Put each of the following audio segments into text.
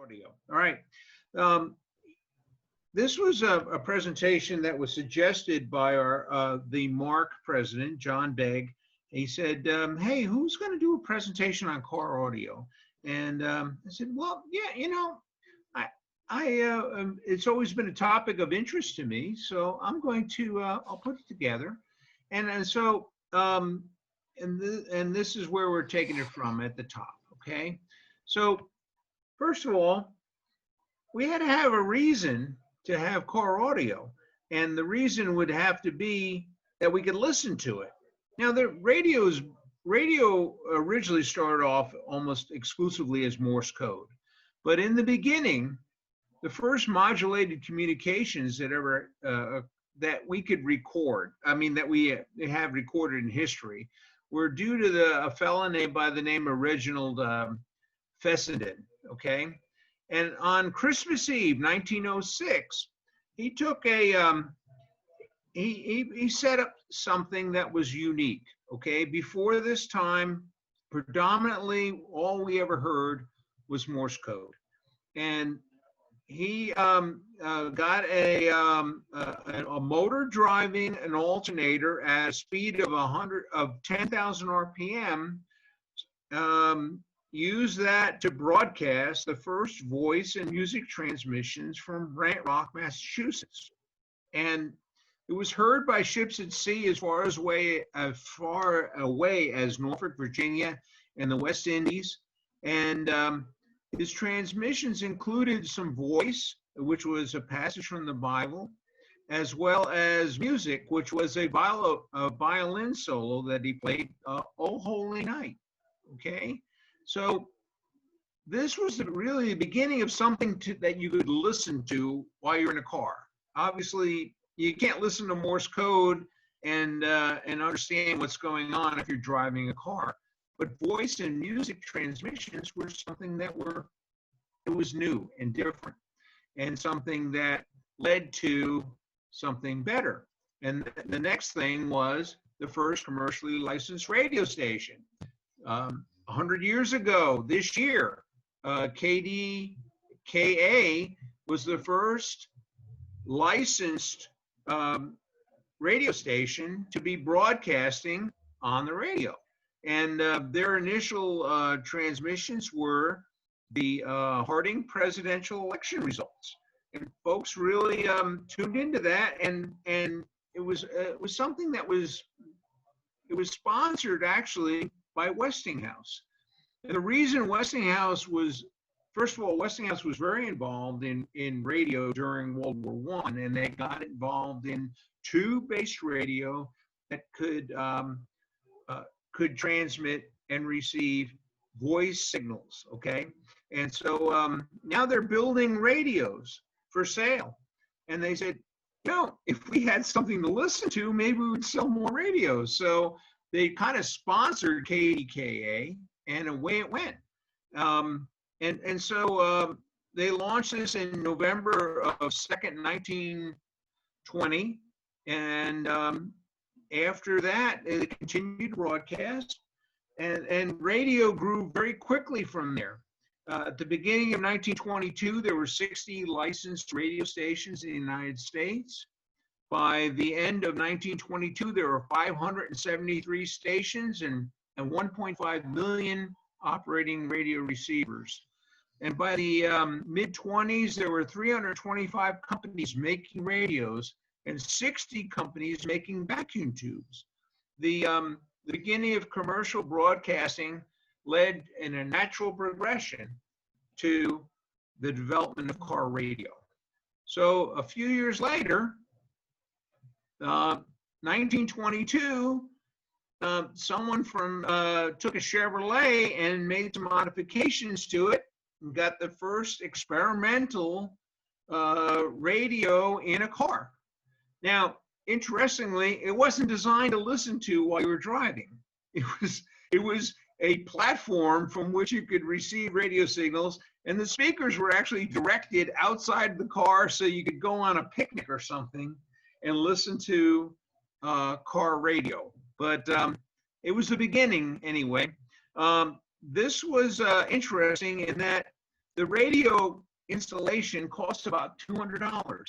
Audio. All right. Um, this was a presentation that was suggested by the MARC president, John Begg. He said, "Hey, who's going to do a presentation on car audio?" And I said, "Well, yeah, I, it's always been a topic of interest to me, so I'm going to I'll put it together." And so and this is where we're taking it from at the top. Okay, so first of all, we had to have a reason to have car audio, and the reason would have to be that we could listen to it. Now, the radio originally started off almost exclusively as Morse code, but in the beginning, the first modulated communications that we could record, I mean that we have recorded in history, were due to a fellow named by the name of Reginald Fessenden. Okay. And on Christmas Eve, 1906, he took he set up something that was unique. Okay, before this time, predominantly all we ever heard was Morse code, and he got a motor driving an alternator at a speed of 10,000 RPM. Use that to broadcast the first voice and music transmissions from Grant Rock, Massachusetts. And it was heard by ships at sea as far away as Norfolk, Virginia, and the West Indies. And his transmissions included some voice, which was a passage from the Bible, as well as music, which was a violin solo that he played, "Oh Holy Night." Okay. So this was really the beginning of something that you could listen to while you're in a car. Obviously, you can't listen to Morse code and understand what's going on if you're driving a car. But voice and music transmissions were something it was new and different, and something that led to something better. And the next thing was the first commercially licensed radio station. 100 years ago, this year, KDKA was the first licensed radio station to be broadcasting on the radio. And their initial transmissions were the Harding presidential election results. And folks really tuned into that, and it was something that was sponsored actually by Westinghouse. And the reason Westinghouse was, first of all, Westinghouse was very involved in radio during World War I, and they got involved in tube-based radio that could transmit and receive voice signals. Okay, and so now they're building radios for sale, and they said, if we had something to listen to, maybe we would sell more radios. So they kind of sponsored KDKA, and away it went. And so they launched this in November of 2nd, 1920. And after that, they continued to broadcast. And radio grew very quickly from there. At the beginning of 1922, there were 60 licensed radio stations in the United States. By the end of 1922, there were 573 stations and 1.5 million operating radio receivers. And by the mid-20s, there were 325 companies making radios and 60 companies making vacuum tubes. The beginning of commercial broadcasting led in a natural progression to the development of car radio. So a few years later, 1922, someone took a Chevrolet and made some modifications to it and got the first experimental radio in a car. Now, interestingly, it wasn't designed to listen to while you were driving. It was a platform from which you could receive radio signals, and the speakers were actually directed outside the car so you could go on a picnic or something and listen to car radio. But it was the beginning anyway. This was interesting in that the radio installation cost about $200.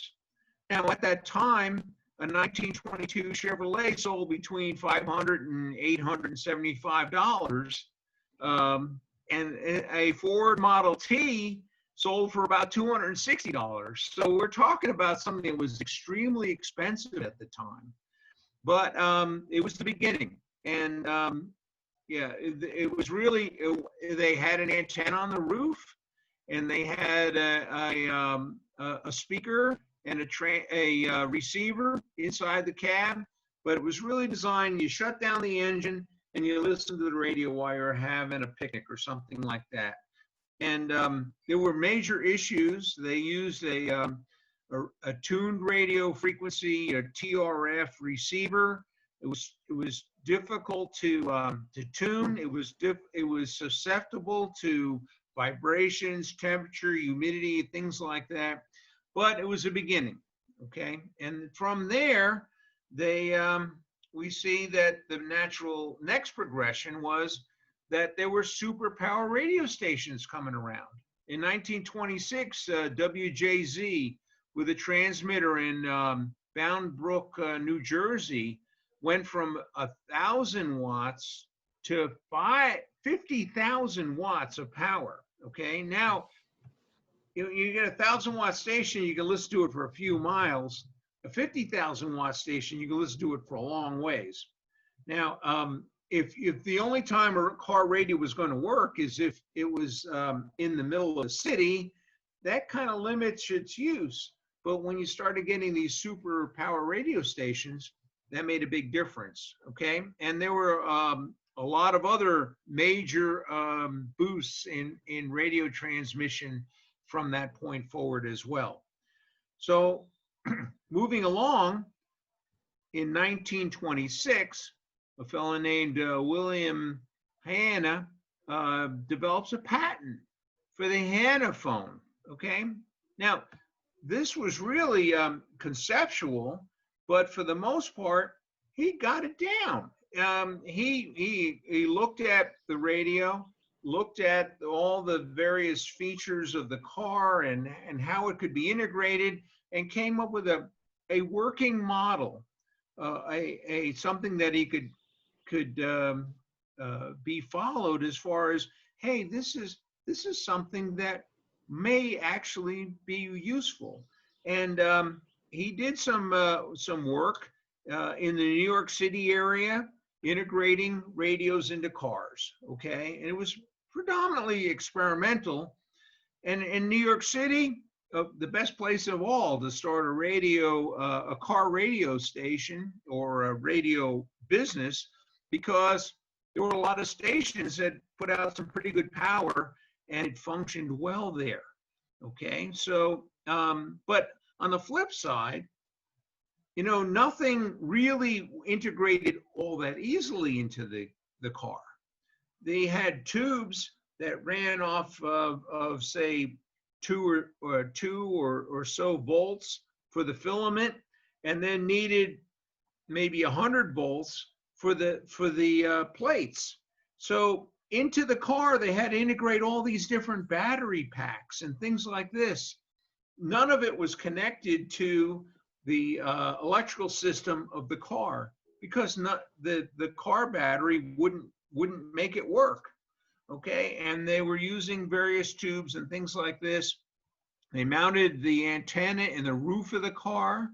Now, at that time, a 1922 Chevrolet sold between $500 and $875, and a Ford Model T sold for about $260. So we're talking about something that was extremely expensive at the time, but it was the beginning. And yeah, it was really, they had an antenna on the roof, and they had a speaker and a receiver inside the cab, but it was really designed, you shut down the engine and you listen to the radio while you're having a picnic or something like that. And there were major issues. They used a tuned radio frequency, a TRF receiver. It was difficult to tune. It was susceptible to vibrations, temperature, humidity, things like that. But it was a beginning, okay? And from there, we see that the natural next progression was that there were superpower radio stations coming around. In 1926, WJZ, with a transmitter in Bound Brook, New Jersey, went from 1,000 watts to 50,000 watts of power, okay? Now, you get a 1,000-watt station, you can listen to it for a few miles. A 50,000-watt station, you can listen to it for a long ways. Now, if the only time a car radio was going to work is if it was in the middle of the city, that kind of limits its use. But when you started getting these super power radio stations, that made a big difference, okay? And there were a lot of other major boosts in radio transmission from that point forward as well. So moving along, in 1926, a fellow named William Hanna develops a patent for the Hanna phone, okay? Now, this was really conceptual, but for the most part, he got it down. He looked at the radio, looked at all the various features of the car and how it could be integrated, and came up with a working model, something that he could be followed as far as, hey, this is something that may actually be useful. And he did some work in the New York City area, integrating radios into cars, okay? And it was predominantly experimental. And in New York City, the best place of all to start a car radio station or a radio business, because there were a lot of stations that put out some pretty good power and it functioned well there, okay? So, but on the flip side, nothing really integrated all that easily into the car. They had tubes that ran off of say, two or so volts for the filament, and then needed maybe 100 volts for the plates. So into the car, they had to integrate all these different battery packs and things like this. None of it was connected to the electrical system of the car, because the car battery wouldn't make it work, okay? And they were using various tubes and things like this. They mounted the antenna in the roof of the car,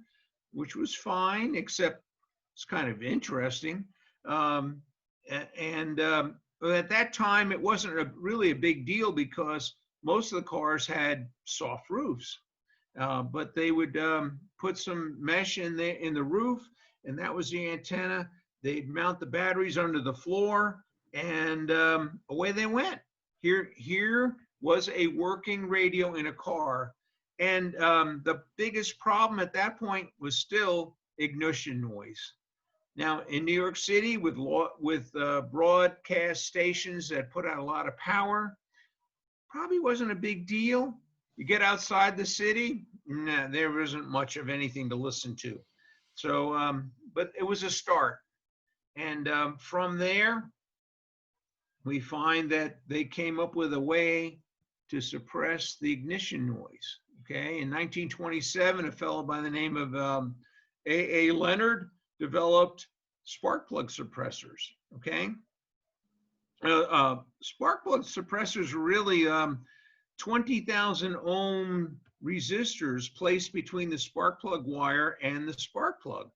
which was fine, except it's kind of interesting. But at that time, it wasn't really a big deal because most of the cars had soft roofs. But they would put some mesh in the roof, and that was the antenna. They'd mount the batteries under the floor, and away they went. Here was a working radio in a car, and the biggest problem at that point was still ignition noise. Now, in New York City, with broadcast stations that put out a lot of power, probably wasn't a big deal. You get outside the city, nah, there isn't much of anything to listen to. So, but it was a start. And from there, we find that they came up with a way to suppress the ignition noise. Okay, in 1927, a fellow by the name of A.A. Leonard developed spark plug suppressors. Okay, spark plug suppressors are really 20,000 ohm resistors placed between the spark plug wire and the spark plug.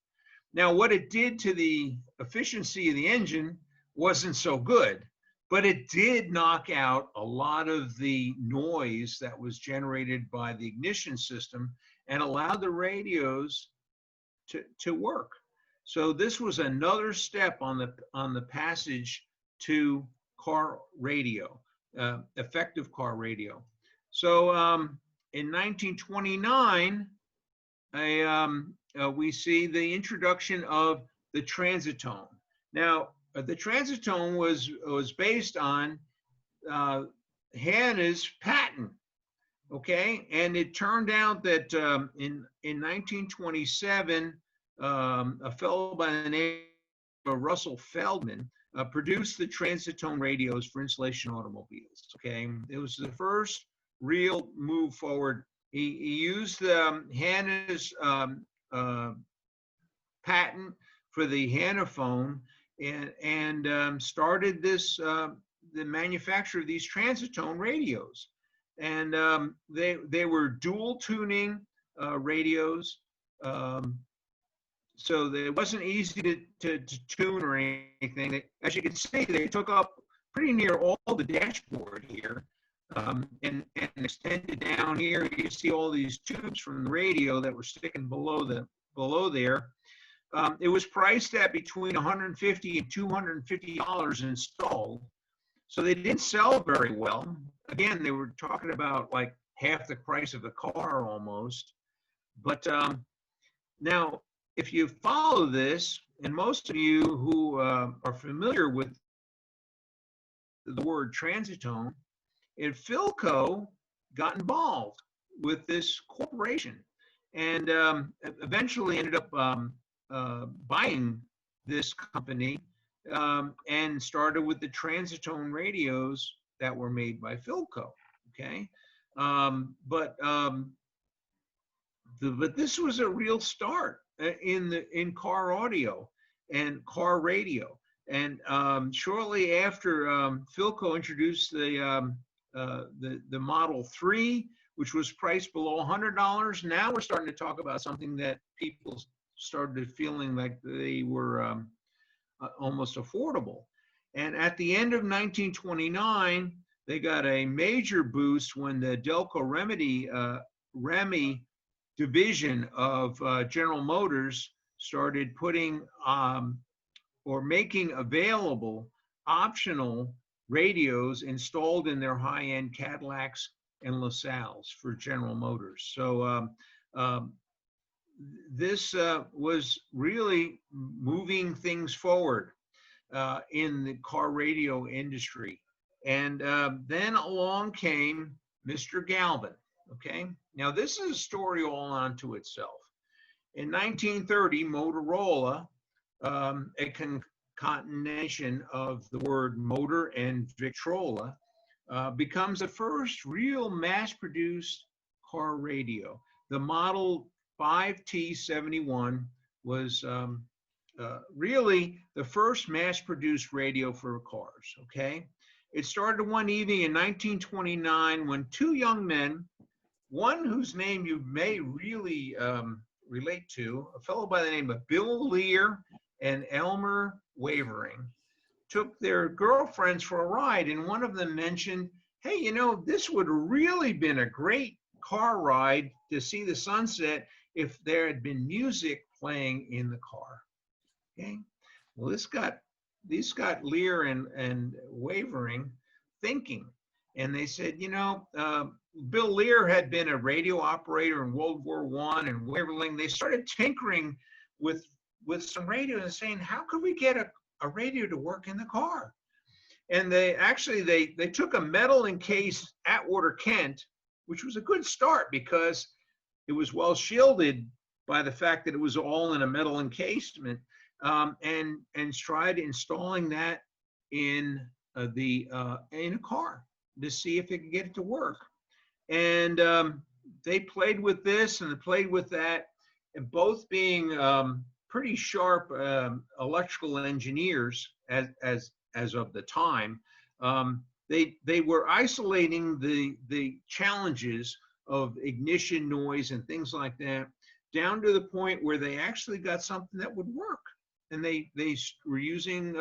Now, what it did to the efficiency of the engine wasn't so good, but it did knock out a lot of the noise that was generated by the ignition system and allowed the radios to work. So this was another step on the passage to car radio, effective car radio. So in 1929, we see the introduction of the transitone. Now, the transitone was based on Hanna's patent, okay? And it turned out that in 1927, a fellow by the name of Russell Feldman produced the transitone radios for installation automobiles, okay? It was the first real move forward. He used Hanna's patent for the Hanna phone and started this the manufacture of these transitone radios. And they were dual tuning radios. So it wasn't easy to tune or anything. As you can see, they took up pretty near all the dashboard here. And extended down here, you see all these tubes from the radio that were sticking below there. It was priced at between $150 and $250 installed. So they didn't sell very well. Again, they were talking about like half the price of a car almost. But now, if you follow this, and most of you who are familiar with the word transitone, and Philco got involved with this corporation and eventually ended up buying this company and started with the transitone radios that were made by Philco. Okay, but this was a real start in car audio and car radio. And shortly after Philco introduced the Model 3, which was priced below $100. Now we're starting to talk about something that people started feeling like they were almost affordable. And at the end of 1929, they got a major boost when the Delco Remy division of General Motors started putting or making available optional radios installed in their high-end Cadillacs and LaSalles for General Motors. So this was really moving things forward in the car radio industry. And then along came Mr. Galvin, okay? Now this is a story all unto itself. In 1930, Motorola, a concatenation of the word motor and Victrola, becomes the first real mass-produced car radio. The Model 5T71 was really the first mass-produced radio for cars, okay? It started one evening in 1929 when two young men, one whose name you may really relate to, a fellow by the name of Bill Lear and Elmer Wavering, took their girlfriends for a ride, and one of them mentioned, hey, you know, this would have really been a great car ride to see the sunset if there had been music playing in the car. Okay, well, this got Lear and Wavering thinking, and they said, you know, Bill Lear had been a radio operator in World War I, and Wavering, they started tinkering with some radio and saying, how could we get a radio to work in the car? And they took a metal encased Atwater Kent, which was a good start because it was well shielded by the fact that it was all in a metal encasement, and tried installing that in a car. to see if they could get it to work. And they played with this and they played with that, and both being pretty sharp electrical engineers as of the time, they were isolating the challenges of ignition noise and things like that down to the point where they actually got something that would work. And they were using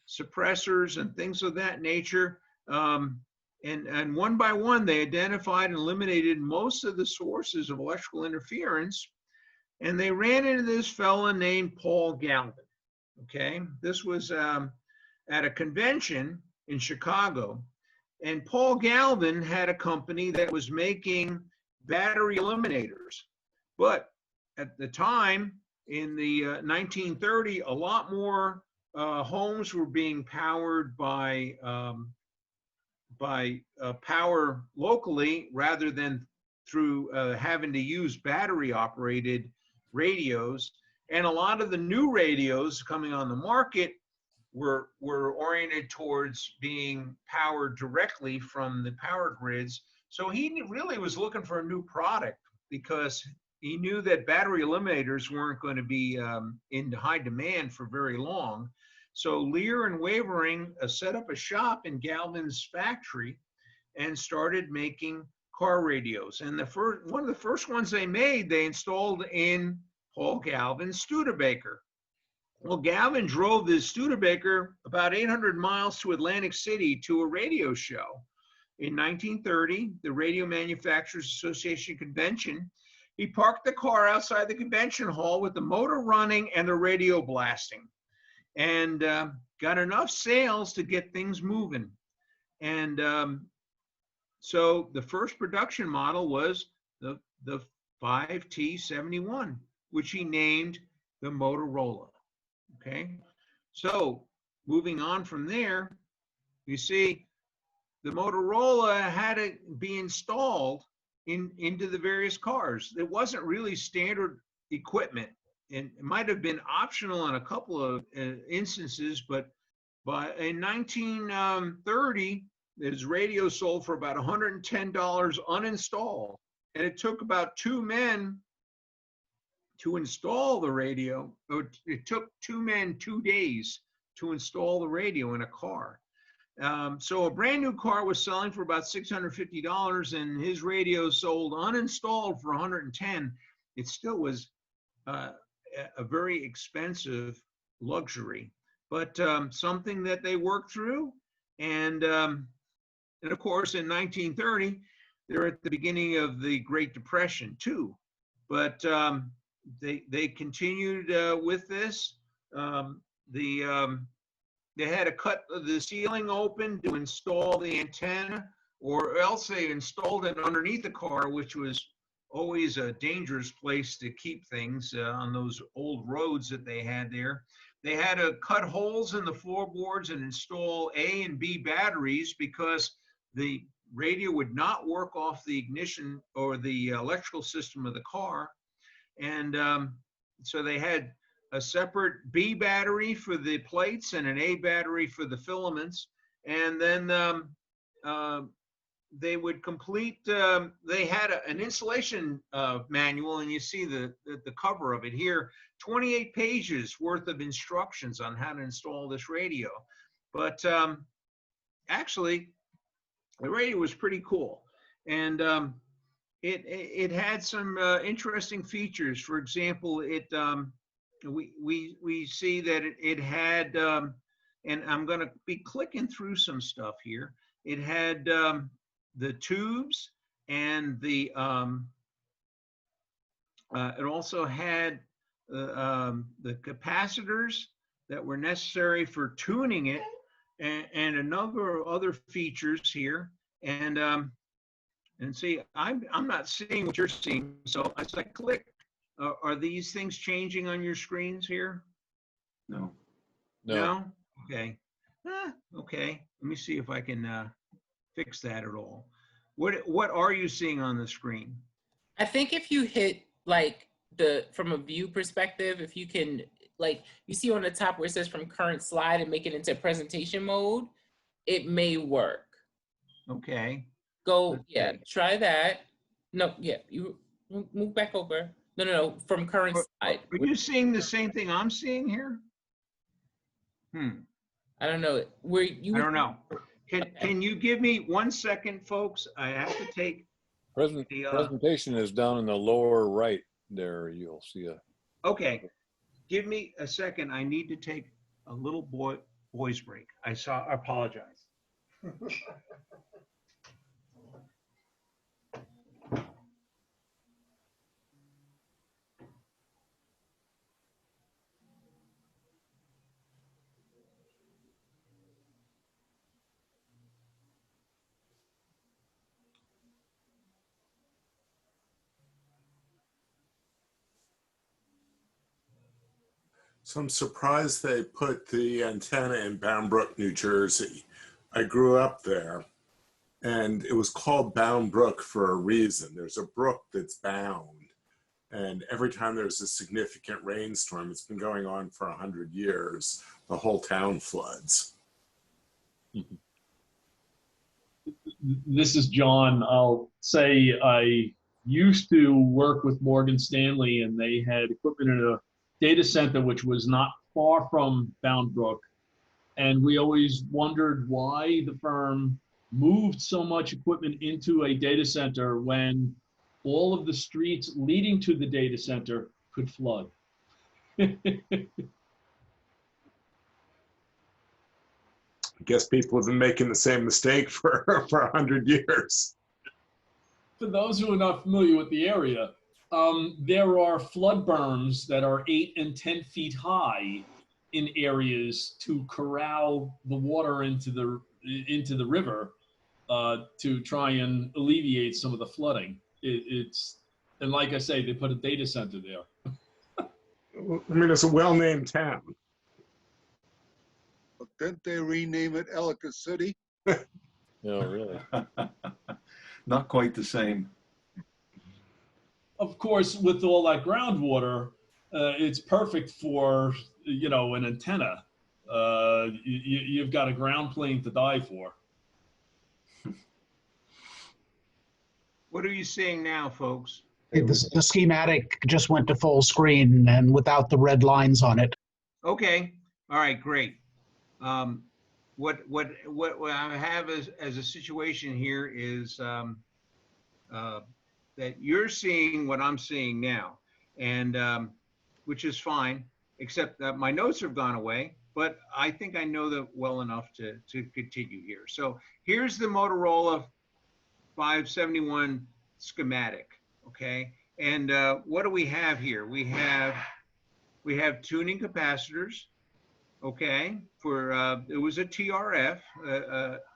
suppressors and things of that nature. And one by one, they identified and eliminated most of the sources of electrical interference. And they ran into this fella named Paul Galvin. Okay, this was at a convention in Chicago. And Paul Galvin had a company that was making battery eliminators. But at the time, in the 1930, a lot more homes were being powered by power locally rather than through having to use battery operated radios. And a lot of the new radios coming on the market were oriented towards being powered directly from the power grids. So he really was looking for a new product because he knew that battery eliminators weren't going to be in high demand for very long. So Lear and Wavering set up a shop in Galvin's factory and started making car radios. And one of the first ones they made, they installed in Paul Galvin's Studebaker. Well, Galvin drove this Studebaker about 800 miles to Atlantic City to a radio show. In 1930, the Radio Manufacturers Association convention, he parked the car outside the convention hall with the motor running and the radio blasting, and got enough sales to get things moving. And so the first production model was the 5T71, which he named the Motorola. Okay, so moving on from there, you see the Motorola had to be installed into the various cars. It wasn't really standard equipment, and it might have been optional in a couple of instances, but in 1930, his radio sold for about $110 uninstalled, and it took about 2 men to install the radio. It took 2 men 2 days to install the radio in a car. So a brand new car was selling for about $650, and his radio sold uninstalled for $110. It still was a very expensive luxury, but something that they worked through. And of course, in 1930, they're at the beginning of the Great Depression too. But they continued with this. They had to cut the ceiling open to install the antenna, or else they installed it underneath the car, which was always a dangerous place to keep things on those old roads that they had there. They had to cut holes in the floorboards and install A and B batteries because the radio would not work off the ignition or the electrical system of the car. And so they had a separate B battery for the plates and an A battery for the filaments. And then they would complete, they had an installation manual, and you see the cover of it here, 28 pages worth of instructions on how to install this radio. But actually, the radio was pretty cool. And it had some interesting features. For example, we see that it had, and I'm going to be clicking through some stuff here. It had the tubes, and the it also had the capacitors that were necessary for tuning it, and a number of other features here. And see, I'm not seeing what you're seeing. So as I click, are these things changing on your screens here? No. No? Okay. Okay. Let me see if I can fix that at all. What are you seeing on the screen? I think if you hit from a view perspective, if you can, you see on the top where it says from current slide and make it into presentation mode, it may work. Okay. Go, Let's yeah, see. try that. No, yeah, you move back over. No, no, no, from current side. Are you seeing the same thing I'm seeing here? I don't know where you I would. don't know. Okay. Can you give me 1 second, folks? I have to take the, Presentation is down in the lower right there. You'll see a. okay. Give me a second. I need to take a little voice break. I apologize. So I'm surprised they put the antenna in Bound Brook, New Jersey. I grew up there, and it was called Bound Brook for a reason. There's a brook that's bound, and every time there's a significant rainstorm, it's been going on for 100 years, the whole town floods. This is John. I'll say I used to work with Morgan Stanley, and they had equipment in a data center which was not far from Bound Brook. And we always wondered why the firm moved so much equipment into a data center when all of the streets leading to the data center could flood. I guess people have been making the same mistake for 100 years. For those who are not familiar with the area, there are flood berms that are 8 and 10 feet high in areas to corral the water into the river to try and alleviate some of the flooding. And like I say, they put a data center there. I mean, it's a well-named town. But didn't they rename it Ellicott City? No, really. Not quite the same. Of course, with all that groundwater, it's perfect for, an antenna. You've got a ground plane to die for. What are you seeing now, folks? The schematic just went to full screen and without the red lines on it. Okay. All right, great. What I have as a situation here is that you're seeing what I'm seeing now, and which is fine, except that my notes have gone away, but I think I know that well enough to continue here. So here's the Motorola 571 schematic, okay? And what do we have here? We have tuning capacitors, okay? For it was a TRF,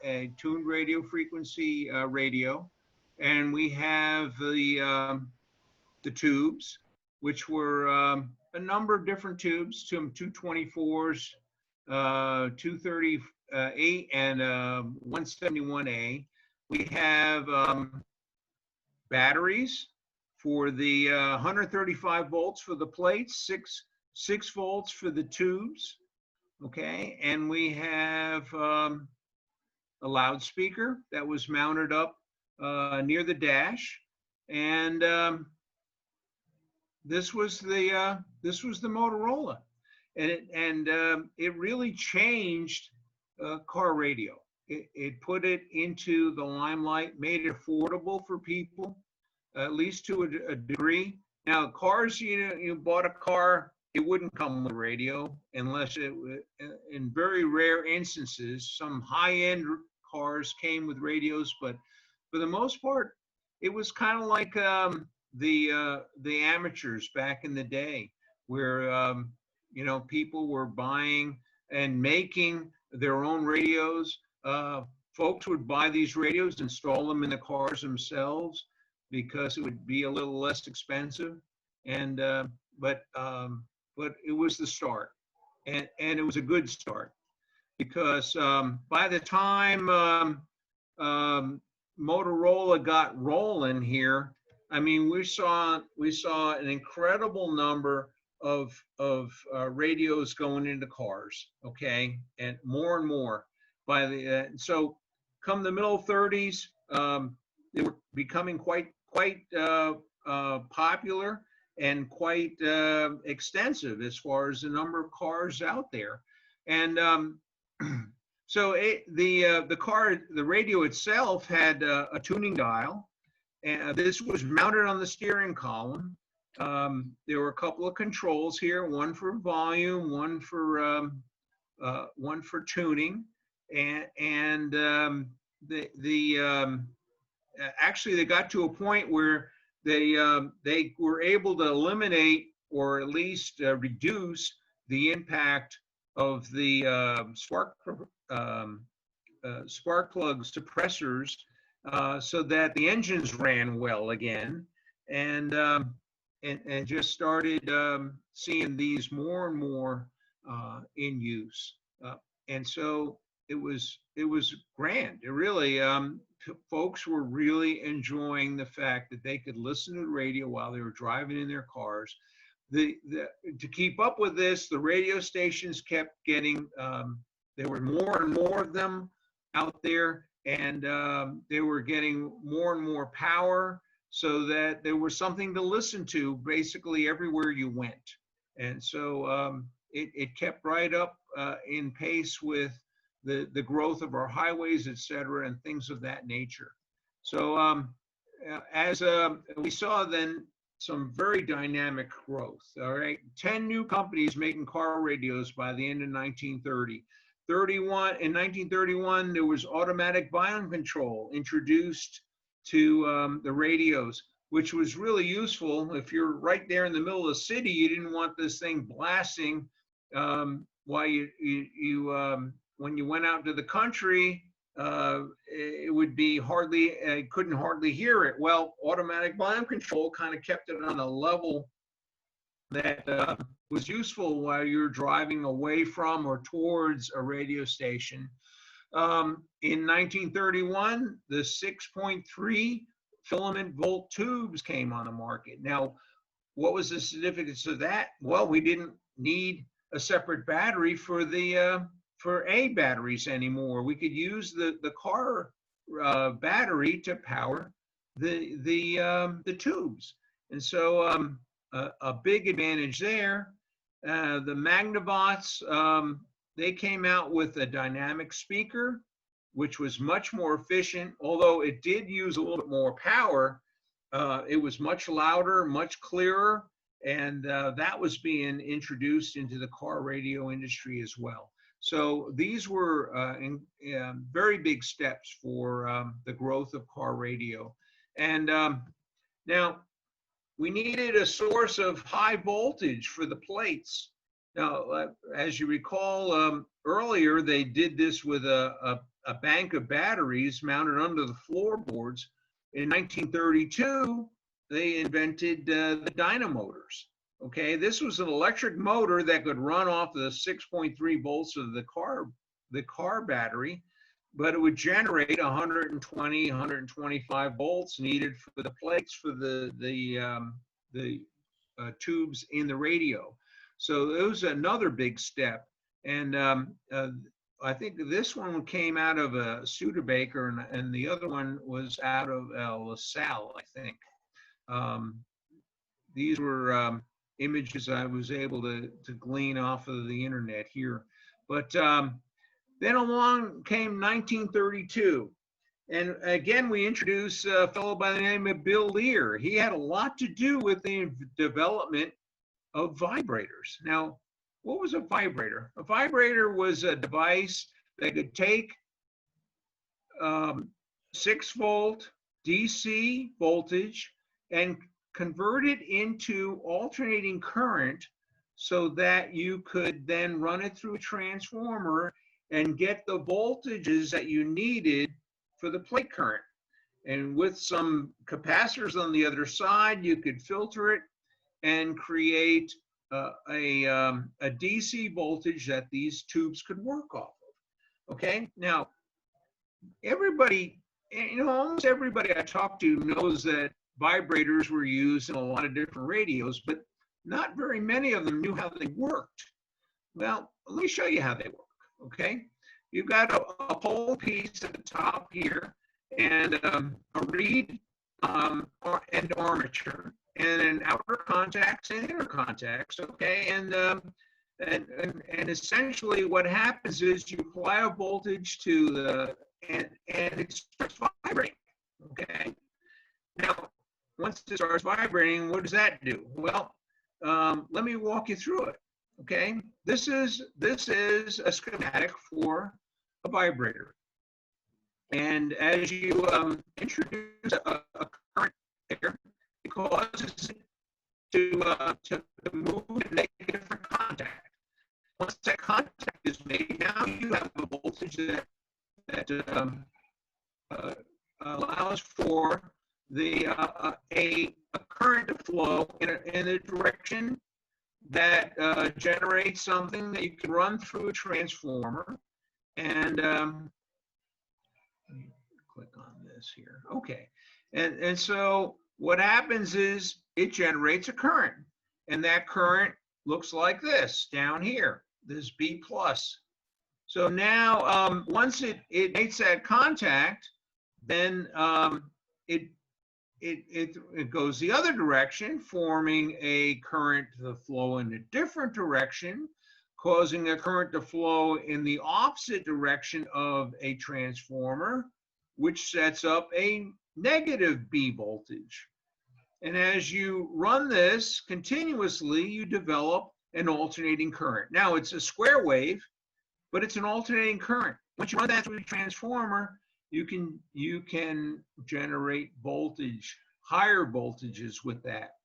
a tuned radio frequency radio, and we have the tubes, which were a number of different tubes, some 224s, 238, and 171A. We have batteries for the 135 volts for the plates, 6 volts for the tubes, okay? And we have a loudspeaker that was mounted up near the dash, and this was the Motorola, and it really changed car radio. It put it into the limelight, made it affordable for people, at least to a degree. Now, cars, you bought a car, it wouldn't come with radio unless in very rare instances, some high-end cars came with radios, but for the most part, it was kind of like the amateurs back in the day, where people were buying and making their own radios. Folks would buy these radios, install them in the cars themselves because it would be a little less expensive, and but it was the start, and it was a good start, because by the time Motorola got rolling here, I mean, we saw an incredible number of radios going into cars, okay, and more by the so come the middle 30s, they were becoming quite popular and quite extensive as far as the number of cars out there. And so the radio itself had a tuning dial, and this was mounted on the steering column. There were a couple of controls here, one for volume, one for tuning, and actually they got to a point where they were able to eliminate or at least reduce the impact of the spark plug suppressors, so that the engines ran well again, and just started seeing these more and more in use, and so it was grand. It really, folks were really enjoying the fact that they could listen to the radio while they were driving in their cars. To keep up with this, the radio stations kept getting, there were more and more of them out there, and they were getting more and more power, so that there was something to listen to basically everywhere you went. And so it kept right up in pace with the growth of our highways, et cetera, and things of that nature. So as we saw then some very dynamic growth, all right? 10 new companies making car radios by the end of 1930. In 1931, there was automatic volume control introduced to the radios, which was really useful. If you're right there in the middle of the city, you didn't want this thing blasting while when you went out to the country, it would be couldn't hardly hear it. Well, automatic volume control kind of kept it on a level that was useful while you're driving away from or towards a radio station. In 1931, the 6.3 filament volt tubes came on the market. Now, what was the significance of that? Well, we didn't need a separate battery for the for A batteries anymore. We could use the car battery to power the tubes, and so a big advantage there. The Magnavox, they came out with a dynamic speaker, which was much more efficient. Although it did use a little bit more power, it was much louder, much clearer, and that was being introduced into the car radio industry as well. So these were very big steps for the growth of car radio. And now we needed a source of high voltage for the plates. Now, as you recall, earlier they did this with a bank of batteries mounted under the floorboards. In 1932, they invented the dynamotors. Okay, this was an electric motor that could run off the 6.3 volts of the car battery, but it would generate 120, 125 volts needed for the plates for the tubes in the radio. So it was another big step. And I think this one came out of Studebaker, and the other one was out of LaSalle, I think. These were images I was able to glean off of the internet here. But then along came 1932. And again, we introduced a fellow by the name of Bill Lear. He had a lot to do with the development of vibrators. Now, what was a vibrator? A vibrator was a device that could take 6-volt DC voltage and convert it into alternating current so that you could then run it through a transformer and get the voltages that you needed for the plate current. And with some capacitors on the other side, you could filter it and create a DC voltage that these tubes could work off of. Okay, now everybody, almost everybody I talk to knows that vibrators were used in a lot of different radios, but not very many of them knew how they worked. Well, let me show you how they work, okay? you've got a pole piece at the top here, and a reed and armature, and an outer contacts and inner contacts. Okay, and essentially what happens is you apply a voltage to the and it starts vibrating. Okay, now once it starts vibrating, what does that do? Well, let me walk you through it. Okay, this is a schematic for a vibrator, and as you introduce a current there, it causes it to move and make a different contact. Once that contact is made, now you have a voltage that allows for the a current to flow in a direction that generates something that you can run through a transformer. And click on this here. Okay, and so what happens is it generates a current, and that current looks like this down here, this B plus. So now once it makes that contact, then it goes the other direction, forming a current to flow in a different direction, causing a current to flow in the opposite direction of a transformer, which sets up a negative B voltage. And as you run this continuously, you develop an alternating current. Now it's a square wave, but it's an alternating current. Once you run that through the transformer, you can generate voltage, higher voltages with that.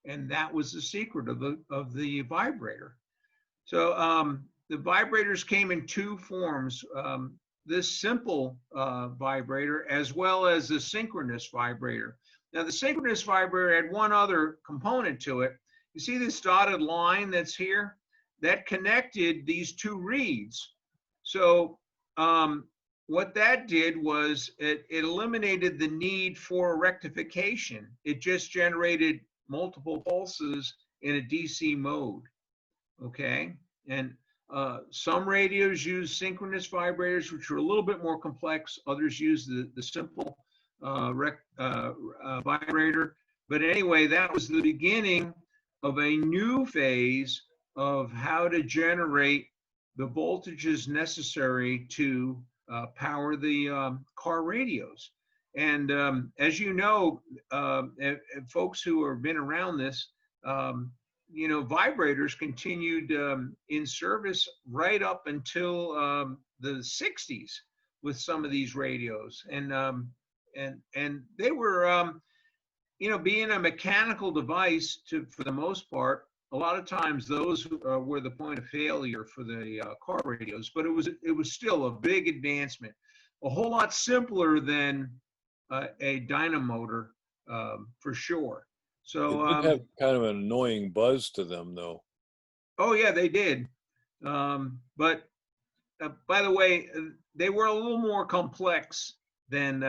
And that was the secret of the vibrator. So the vibrators came in two forms, this simple vibrator as well as the synchronous vibrator. Now the synchronous vibrator had one other component to it. You see this dotted line that's here? That connected these two reeds. So what that did was it eliminated the need for rectification. It just generated multiple pulses in a DC mode, okay? And some radios use synchronous vibrators, which are a little bit more complex. Others use the simple vibrator. But anyway, that was the beginning of a new phase of how to generate the voltages necessary to power the car radios. And as you know, folks who have been around this, you know, vibrators continued in service right up until the 60s with some of these radios. And they were, you know, being a mechanical device for the most part, a lot of times those were the point of failure for the car radios, but it was still a big advancement, a whole lot simpler than a dynamotor for sure. So they did have kind of an annoying buzz to them, though. Oh yeah, they did. But by the way, they were a little more complex than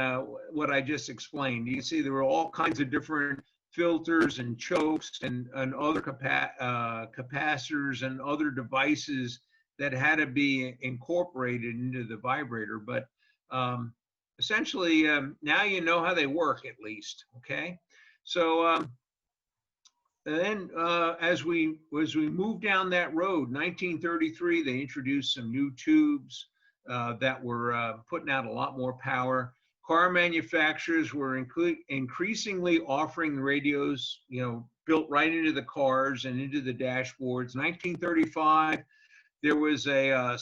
what I just explained. You can see there were all kinds of different filters and chokes and other capacitors and other devices that had to be incorporated into the vibrator. But essentially, now you know how they work at least, okay? So then as we moved down that road, 1933, they introduced some new tubes that were putting out a lot more power. Car manufacturers were increasingly offering radios, you know, built right into the cars and into the dashboards. 1935, there was a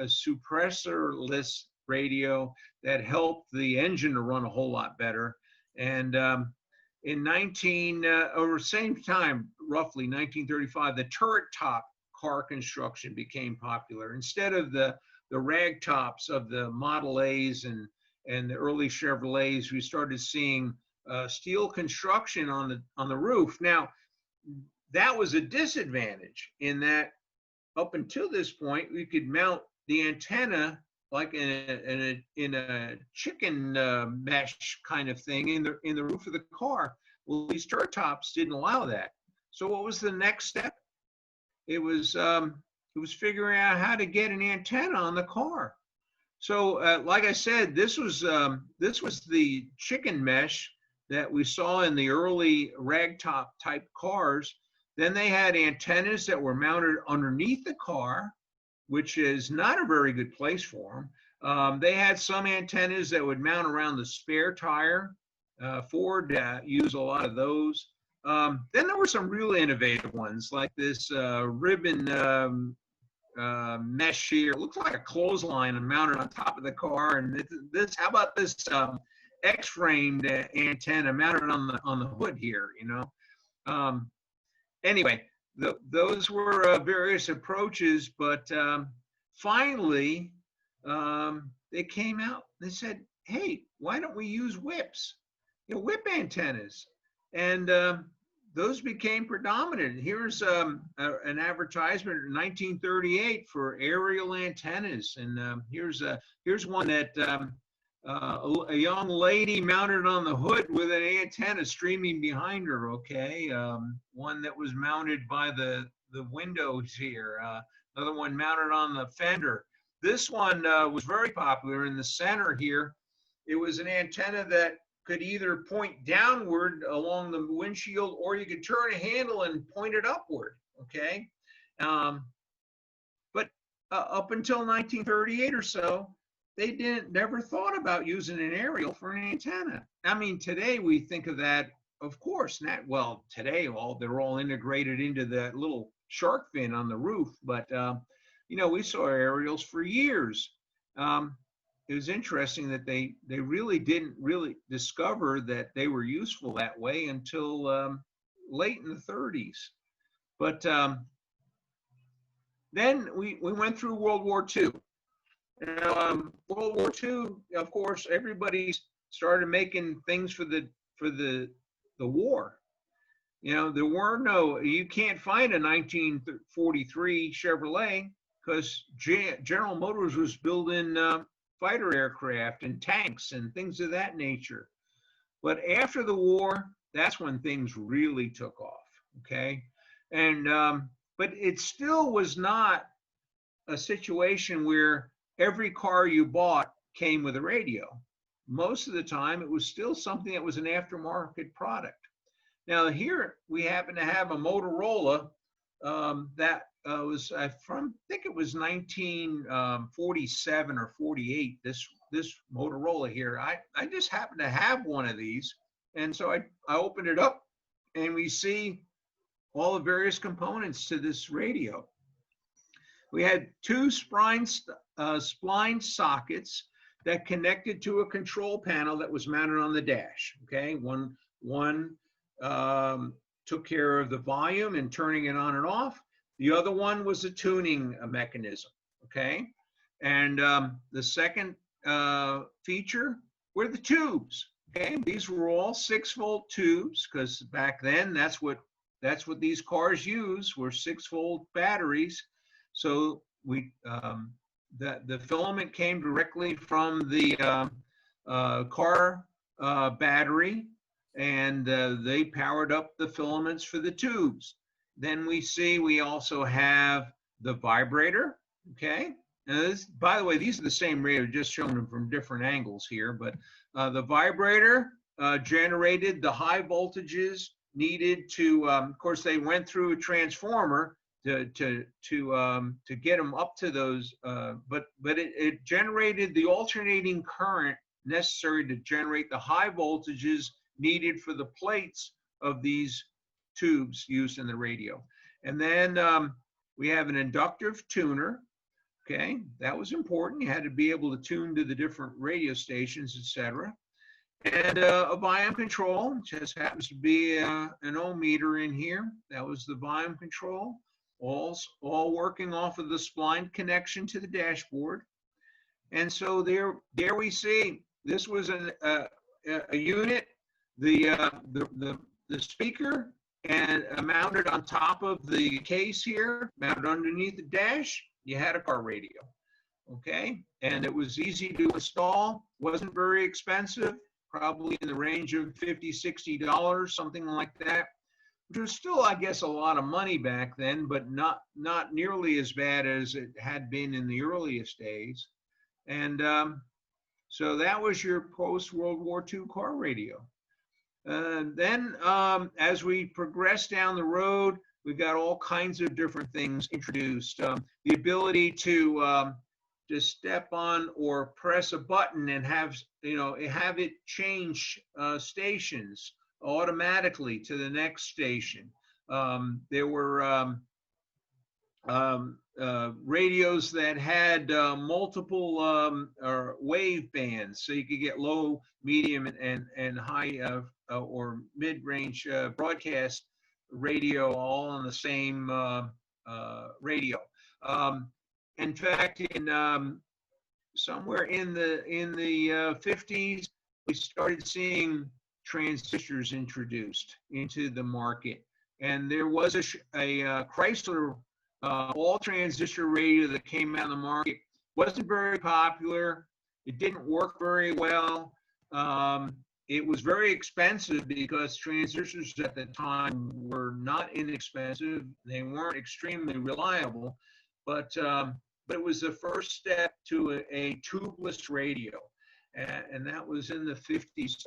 suppressorless radio that helped the engine to run a whole lot better. And in over the same time, roughly 1935, the turret top car construction became popular. Instead of the rag tops of the Model A's and the early Chevrolets, we started seeing steel construction on the roof. Now, that was a disadvantage in that up until this point, we could mount the antenna like in a chicken mesh kind of thing in the roof of the car. Well, these turret tops didn't allow that. So what was the next step? It was figuring out how to get an antenna on the car. So, like I said, this was the chicken mesh that we saw in the early ragtop type cars. Then they had antennas that were mounted underneath the car, which is not a very good place for them. They had some antennas that would mount around the spare tire. Ford used a lot of those. Then there were some really innovative ones, like this ribbon mesh here. It looks like a clothesline and mounted on top of the car. And this, how about this X-framed antenna mounted on the hood here? You know. Anyway, those were various approaches, but finally they came out. They said, "Hey, why don't we use whips? You know, whip antennas," and those became predominant. Here's an advertisement in 1938 for aerial antennas, and here's one that a young lady mounted on the hood with an antenna streaming behind her. Okay, one that was mounted by the windows here. Another one mounted on the fender. This one was very popular in the center here. It was an antenna that could either point downward along the windshield, or you could turn a handle and point it upward, okay? But up until 1938 or so, they never thought about using an aerial for an antenna. I mean, today we think of that, of course, well, today they're all integrated into that little shark fin on the roof, but you know, we saw aerials for years. It was interesting that they really didn't discover that they were useful that way until late in the 30s. But then we went through World War II. World War II, of course, everybody started making things for the war. You know, you can't find a 1943 Chevrolet because General Motors was building fighter aircraft and tanks and things of that nature. But after the war, that's when things really took off, okay? And but it still was not a situation where every car you bought came with a radio. Most of the time, it was still something that was an aftermarket product. Now here we happen to have a Motorola that was from, I think it was 1947 or 48, this Motorola here. I just happened to have one of these. And so I opened it up and we see all the various components to this radio. We had two spline sockets that connected to a control panel that was mounted on the dash, okay? One took care of the volume and turning it on and off. The other one was a tuning mechanism, okay? And the second feature were the tubes, okay? These were all 6-volt tubes because back then that's what these cars used, were 6-volt batteries. So the filament came directly from the car battery, and they powered up the filaments for the tubes. Then we also have the vibrator, okay? Now by the way, these are the same radio, just showing them from different angles here, but the vibrator generated the high voltages needed to, of course, they went through a transformer to get them up to those, but it generated the alternating current necessary to generate the high voltages needed for the plates of these tubes used in the radio. And then we have an inductive tuner, okay? That was important. You had to be able to tune to the different radio stations, etc. And a volume control, which just happens to be an ohm meter in here. That was the volume control, all working off of the spline connection to the dashboard. And so there we see, this was a unit, the speaker, and mounted on top of the case here, mounted underneath the dash, you had a car radio, okay? And it was easy to install, wasn't very expensive, probably in the range of $50, $60, something like that, which was still, I guess, a lot of money back then, but not nearly as bad as it had been in the earliest days. And so that was your post-World War II car radio. Then as we progressed down the road, we got all kinds of different things introduced. The ability to just step on or press a button and have it change stations automatically to the next station. There were radios that had multiple wave bands, so you could get low, medium, and high or mid-range broadcast radio all on the same radio. In fact, in somewhere in the 50s, we started seeing transistors introduced into the market, and there was a Chrysler all transistor radio that came out on the market. Wasn't very popular. It didn't work very well. It was very expensive because transistors at the time were not inexpensive. They weren't extremely reliable, but it was the first step to a tubeless radio, and that was in the 50s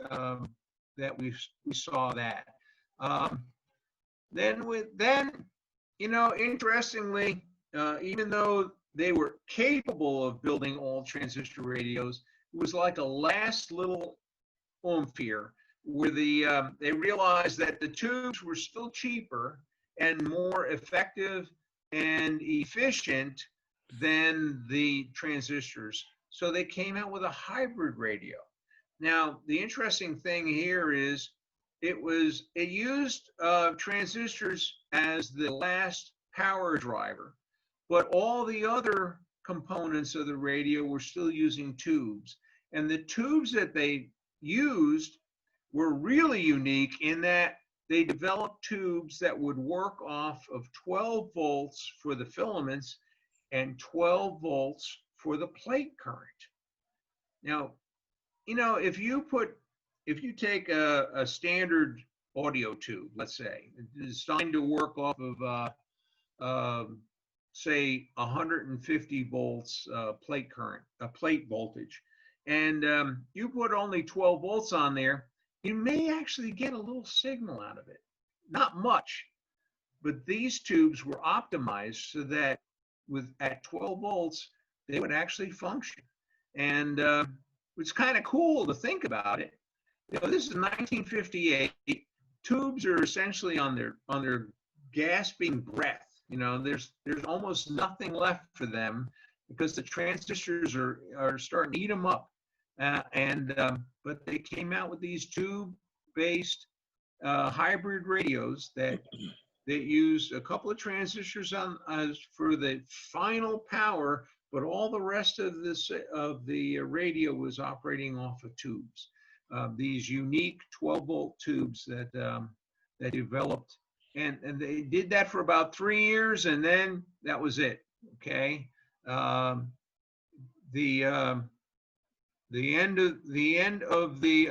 that we saw that. Then, interestingly, even though they were capable of building all transistor radios, it was like a last little oomph here, where they realized that the tubes were still cheaper and more effective and efficient than the transistors. So they came out with a hybrid radio. Now, the interesting thing here is it used transistors as the last power driver, but all the other components of the radio were still using tubes. And the tubes that they used were really unique in that they developed tubes that would work off of 12 volts for the filaments and 12 volts for the plate current. Now, if you take a standard audio tube, let's say, designed to work off of, say, 150 volts plate current, plate voltage, and you put only 12 volts on there, you may actually get a little signal out of it. Not much, but these tubes were optimized so that at 12 volts, they would actually function. And it's kind of cool to think about it. This is 1958. Tubes are essentially on their gasping breath. There's almost nothing left for them because the transistors are starting to eat them up. But they came out with these tube-based hybrid radios that use a couple of transistors for the final power, but all the rest of the radio was operating off of tubes. These unique 12-volt tubes that developed, and they did that for about 3 years, and then that was it. Okay, the end of the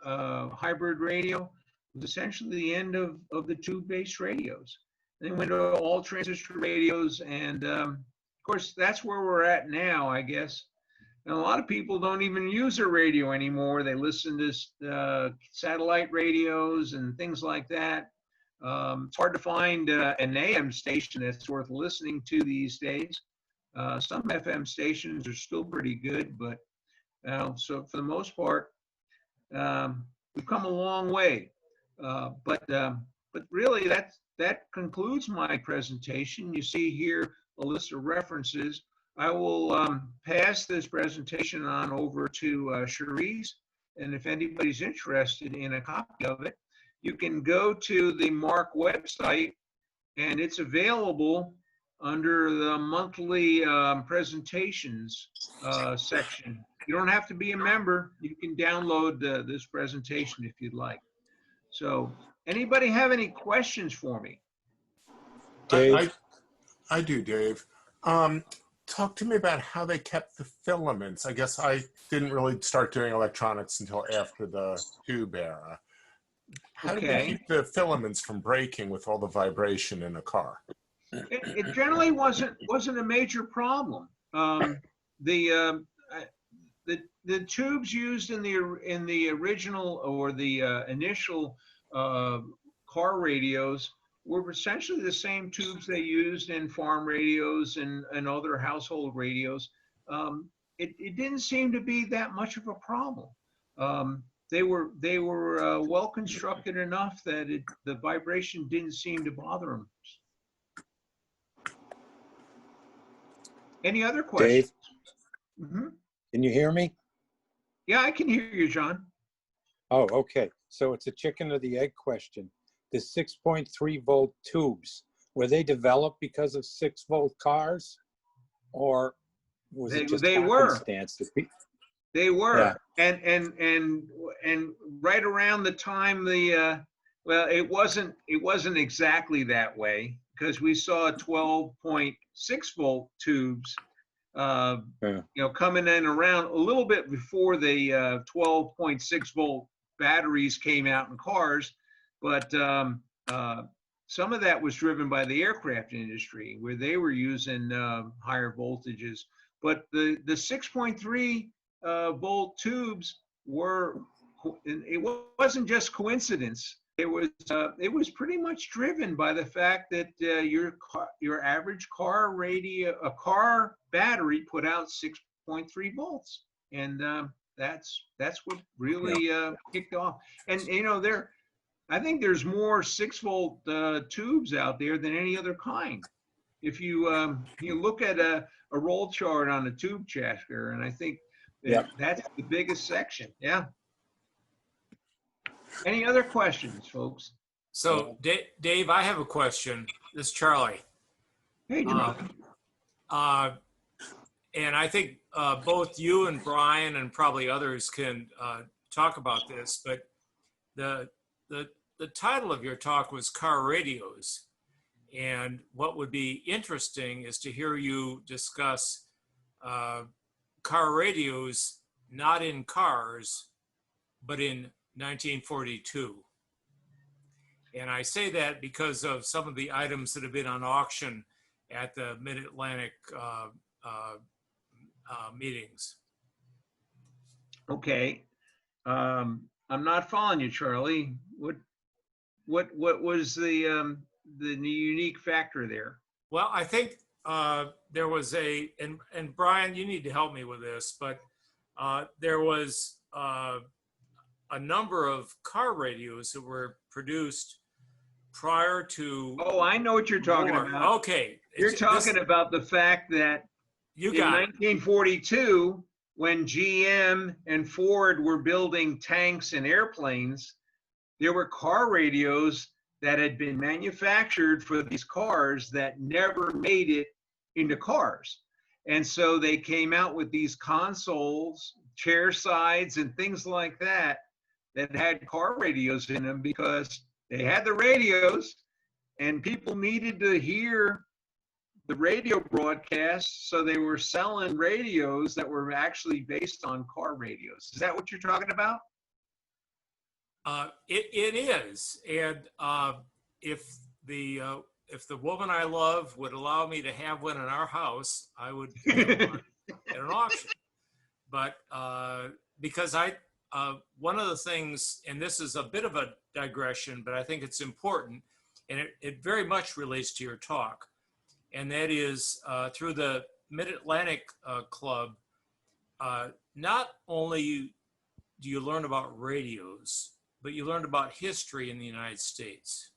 hybrid radio was essentially the end of the tube-based radios. They went to all transistor radios, and of course that's where we're at now, I guess. And a lot of people don't even use a radio anymore. They listen to satellite radios and things like that. It's hard to find an AM station that's worth listening to these days. Some FM stations are still pretty good, but so for the most part, we've come a long way. But really, that concludes my presentation. You see here a list of references. I will pass this presentation on over to Cherise, and if anybody's interested in a copy of it, you can go to the MARC website, and it's available under the monthly presentations section. You don't have to be a member. You can download this presentation if you'd like. So, anybody have any questions for me? Dave? I do, Dave. Talk to me about how they kept the filaments. I guess I didn't really start doing electronics until after the tube era. How did they keep the filaments from breaking with all the vibration in a car? It generally wasn't a major problem. the tubes used in the original or the initial car radios were essentially the same tubes they used in farm radios and other household radios. It didn't seem to be that much of a problem. They were well constructed enough that the vibration didn't seem to bother them. Any other questions? Dave, Mhm. can you hear me? Yeah, I can hear you, John. Oh, okay. So it's a chicken or the egg question. The 6.3 volt tubes, were they developed because of 6-volt cars? Or was it just They were. happenstance? They were, Yeah. and right around the time well, it wasn't exactly that way, because we saw 12.6 volt tubes, coming in around a little bit before the 12.6 volt batteries came out in cars, but some of that was driven by the aircraft industry, where they were using higher voltages. But the 6.3 volt tubes it wasn't just coincidence. It was pretty much driven by the fact that your average car battery put out 6.3 volts, and that's what really kicked off. And I think there's more 6-volt tubes out there than any other kind. If you look at a roll chart on a tube checker, and I think that's the biggest section. Yeah. Any other questions, folks? So, Dave, I have a question. This is Charlie. Hey, Charlie. And I think both you and Brian and probably others can talk about this, but the title of your talk was Car Radios. And what would be interesting is to hear you discuss car radios, not in cars, but in 1942. And I say that because of some of the items that have been on auction at the Mid-Atlantic meetings. Okay. I'm not following you, Charlie. What was the unique factor there? Well, I think there was and Brian, you need to help me with this, but there was a number of car radios that were produced prior to. Oh, I know what you're talking about. Okay. You're talking about the fact that in 1942, when GM and Ford were building tanks and airplanes, there were car radios that had been manufactured for these cars that never made it into cars. And so they came out with these consoles, chair sides, and things like that had car radios in them, because they had the radios and people needed to hear the radio broadcasts. So they were selling radios that were actually based on car radios. Is that what you're talking about? It is, and if the woman I love would allow me to have one in our house, I would have one at an auction. But because one of the things, and this is a bit of a digression, but I think it's important, and it very much relates to your talk, and that is through the Mid-Atlantic Club, not only do you learn about radios, but you learned about history in the United States.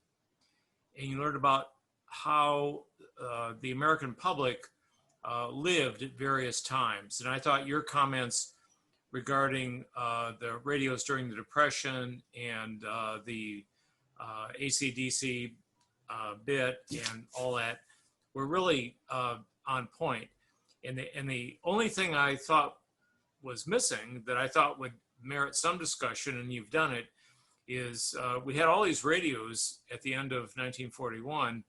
And you learned about how the American public lived at various times. And I thought your comments regarding the radios during the Depression and the AC/DC bit and all that were really on point. And the only thing I thought was missing that I thought would merit some discussion, and you've done it, is we had all these radios at the end of 1941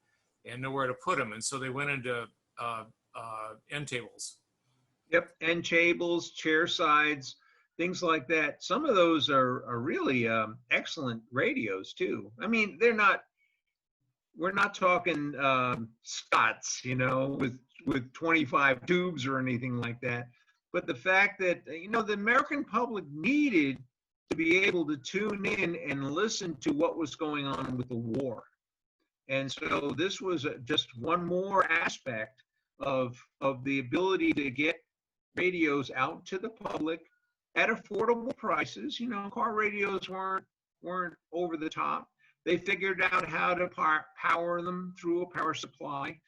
and nowhere to put them. And so they went into end tables. Yep, end tables, chair sides, things like that. Some of those are really excellent radios too. I mean, we're not talking Scots, with 25 tubes or anything like that. but the fact that, the American public needed to be able to tune in and listen to what was going on with the war. And so this was just one more aspect of the ability to get radios out to the public at affordable prices. Car radios weren't over the top. They figured out how to power them through a power supply.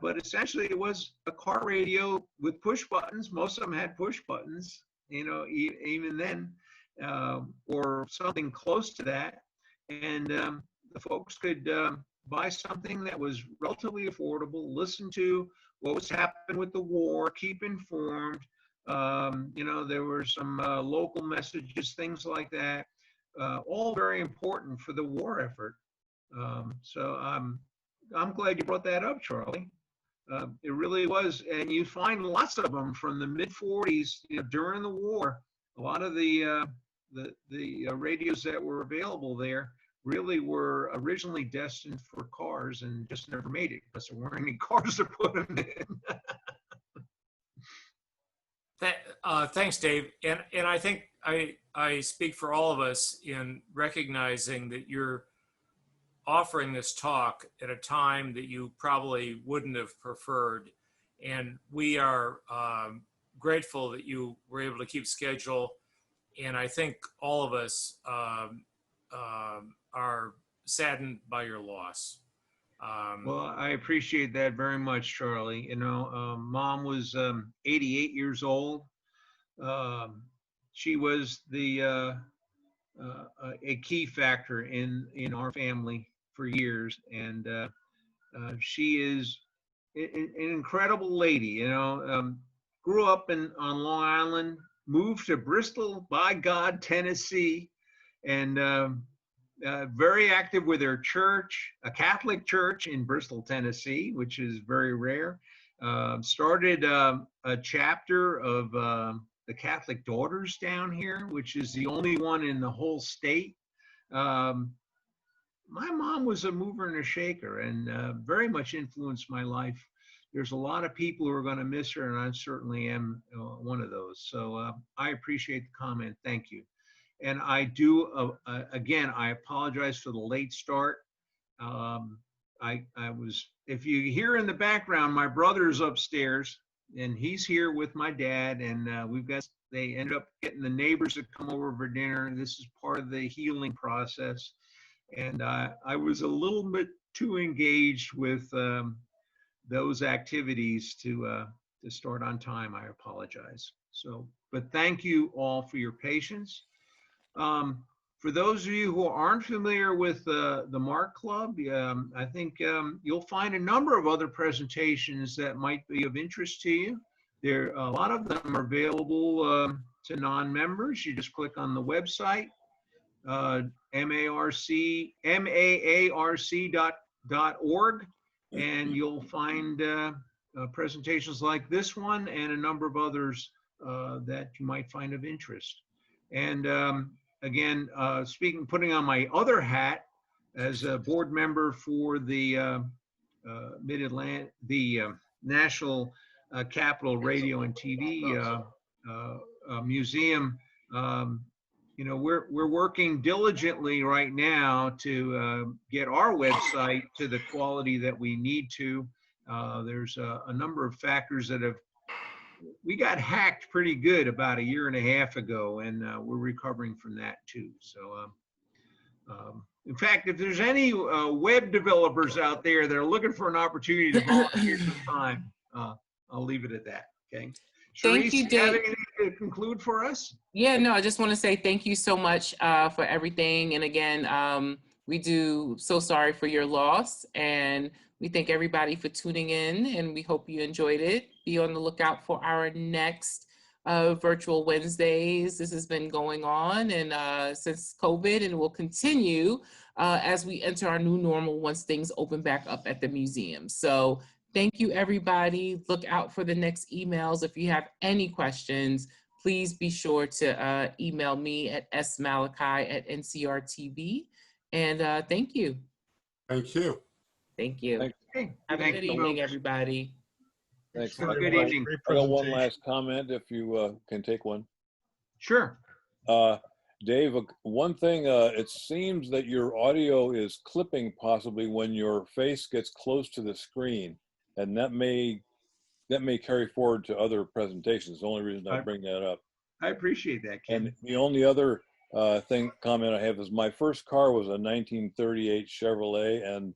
But essentially, it was a car radio with push buttons. Most of them had push buttons, even then, or something close to that. And the folks could buy something that was relatively affordable, listen to what was happening with the war, keep informed. There were some local messages, things like that, all very important for the war effort. So I'm glad you brought that up, Charlie. It really was, and you find lots of them from the mid-40s, during the war. A lot of the radios that were available there really were originally destined for cars and just never made it because there weren't any cars to put them in. Thanks, Dave. And I think I speak for all of us in recognizing that you're offering this talk at a time that you probably wouldn't have preferred. And we are grateful that you were able to keep schedule. And I think all of us are saddened by your loss. Well, I appreciate that very much, Charlie. Mom was 88 years old. She was a key factor in our family for years, and she is an incredible lady. Grew up on Long Island, moved to Bristol, by God, Tennessee, and very active with her church, a Catholic church in Bristol, Tennessee, which is very rare. Started a chapter of the Catholic Daughters down here, which is the only one in the whole state. My mom was a mover and a shaker, and very much influenced my life. There's a lot of people who are going to miss her, and I certainly am one of those. So I appreciate the comment. Thank you. And I do, again, I apologize for the late start. If you hear in the background, my brother's upstairs, and he's here with my dad, and they ended up getting the neighbors to come over for dinner. This is part of the healing process. And I was a little bit too engaged with those activities to start on time. I apologize. But thank you all for your patience. For those of you who aren't familiar with the MARC Club, I think you'll find a number of other presentations that might be of interest to you. A lot of them are available to non-members. You just click on the website, maarc.org, and you'll find presentations like this one and a number of others that you might find of interest. And again, putting on my other hat as a board member for the Mid-Atlantic, the National Capital Radio and TV Museum. We're working diligently right now to get our website to the quality that we need to. There's a number of factors that we got hacked pretty good about a year and a half ago, and we're recovering from that too. So, in fact, if there's any web developers out there that are looking for an opportunity to volunteer some time, I'll leave it at that. Okay. Thank you, Dave. Have anything to conclude for us? Yeah, no, I just want to say thank you so much for everything. And again, we do so sorry for your loss, and we thank everybody for tuning in, and we hope you enjoyed it. Be on the lookout for our next virtual Wednesdays. This has been going on and since COVID, and will continue as we enter our new normal once things open back up at the museum. So thank you, everybody. Look out for the next emails. If you have any questions, please be sure to email me at smalachi@ncrtv. And thank you. Thank you. Thank you. Okay. Have a good evening, everybody. Thanks. Have a I good got- evening. Great I got one presentation. last comment if you can take one. Sure. Dave, one thing, it seems that your audio is clipping possibly when your face gets close to the screen, and that may carry forward to other presentations. The only reason I bring that up. I appreciate that, Ken. And the only other comment I have is my first car was a 1938 Chevrolet, and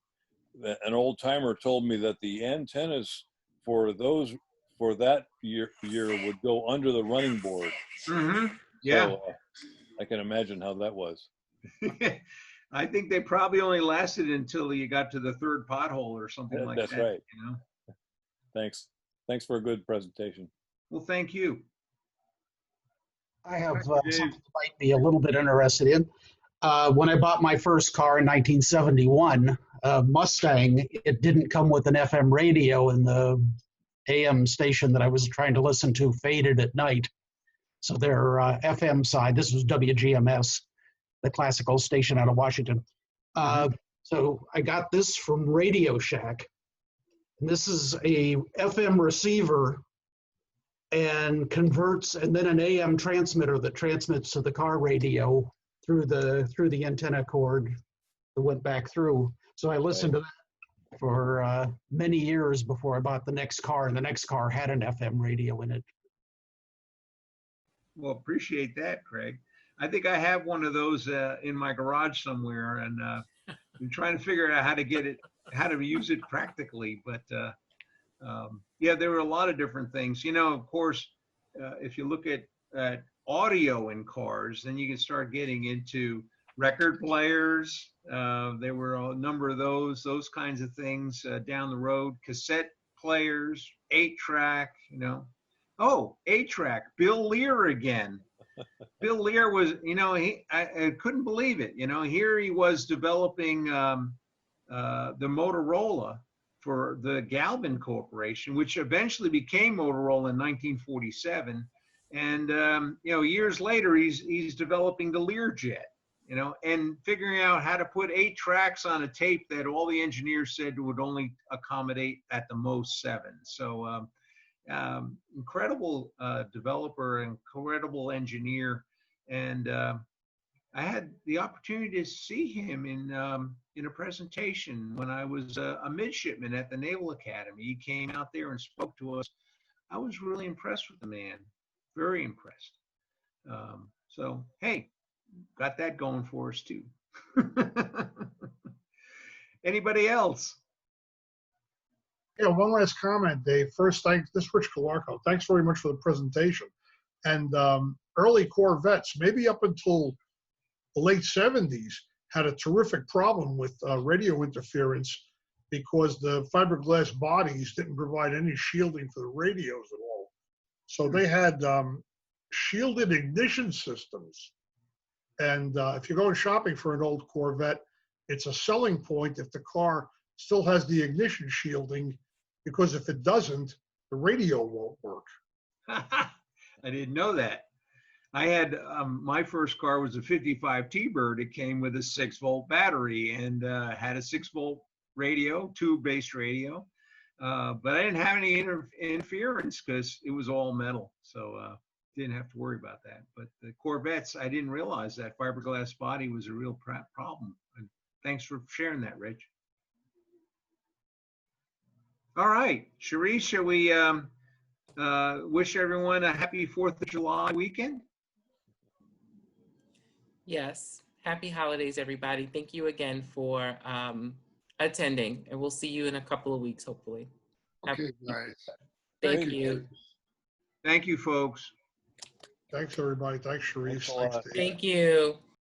an old timer told me that the antennas for that year would go under the running board. Mm-hmm. Yeah. So I can imagine how that was. I think they probably only lasted until you got to the third pothole or something like That's that. right. You know? Thanks for a good presentation. Well, thank you. I have Dave. something you might be a little bit interested in. When I bought my first car in 1971, Mustang, it didn't come with an FM radio, and the AM station that I was trying to listen to faded at night. So their FM side, this was WGMS, the classical station out of Washington. So I got this from Radio Shack. And this is a FM receiver and converts, and then an AM transmitter that transmits to the car radio through the antenna cord that went back through. So I listened to that for many years before I bought the next car, and the next car had an FM radio in it. Well, appreciate that, Craig. I think I have one of those in my garage somewhere, and I'm trying to figure out how to use it practically. But yeah, there were a lot of different things. You know, of course, if you look at audio in cars, then you can start getting into record players. There were a number of those kinds of things down the road. Cassette players, 8-track, you know. Oh, 8-track, Bill Lear again. Bill Lear was, you know, I couldn't believe it. You know, here he was developing the Motorola for the Galvin Corporation, which eventually became Motorola in 1947. And, you know, years later, he's developing the Learjet, you know, and figuring out how to put 8 tracks on a tape that all the engineers said would only accommodate at the most 7. So, incredible developer, incredible engineer, and I had the opportunity to see him in a presentation when I was a midshipman at the Naval Academy. He came out there and spoke to us. I was really impressed with the man, very impressed. So hey, got that going for us too. Anybody else? Yeah, one last comment, Dave. First, thanks. This is Rich Calarco. Thanks very much for the presentation. And early Corvettes, maybe up until the late 70s, had a terrific problem with radio interference because the fiberglass bodies didn't provide any shielding for the radios at all. So they had shielded ignition systems. And if you're going shopping for an old Corvette, it's a selling point if the car still has the ignition shielding, because if it doesn't, the radio won't work. I didn't know that. I had my first car was a 55 T-Bird. It came with a 6-volt battery and had a 6-volt radio, tube-based radio. But I didn't have any interference because it was all metal. So didn't have to worry about that. But the Corvettes, I didn't realize that fiberglass body was a real problem. And thanks for sharing that, Rich. All right, Cherise, shall we wish everyone a happy 4th of July weekend? Yes. Happy holidays, everybody. Thank you again for attending, and we'll see you in a couple of weeks, hopefully. Okay, guys. Thank you. Thank you, folks. Thanks, everybody. Thanks, Sharice. Thanks, Dave. Thank you.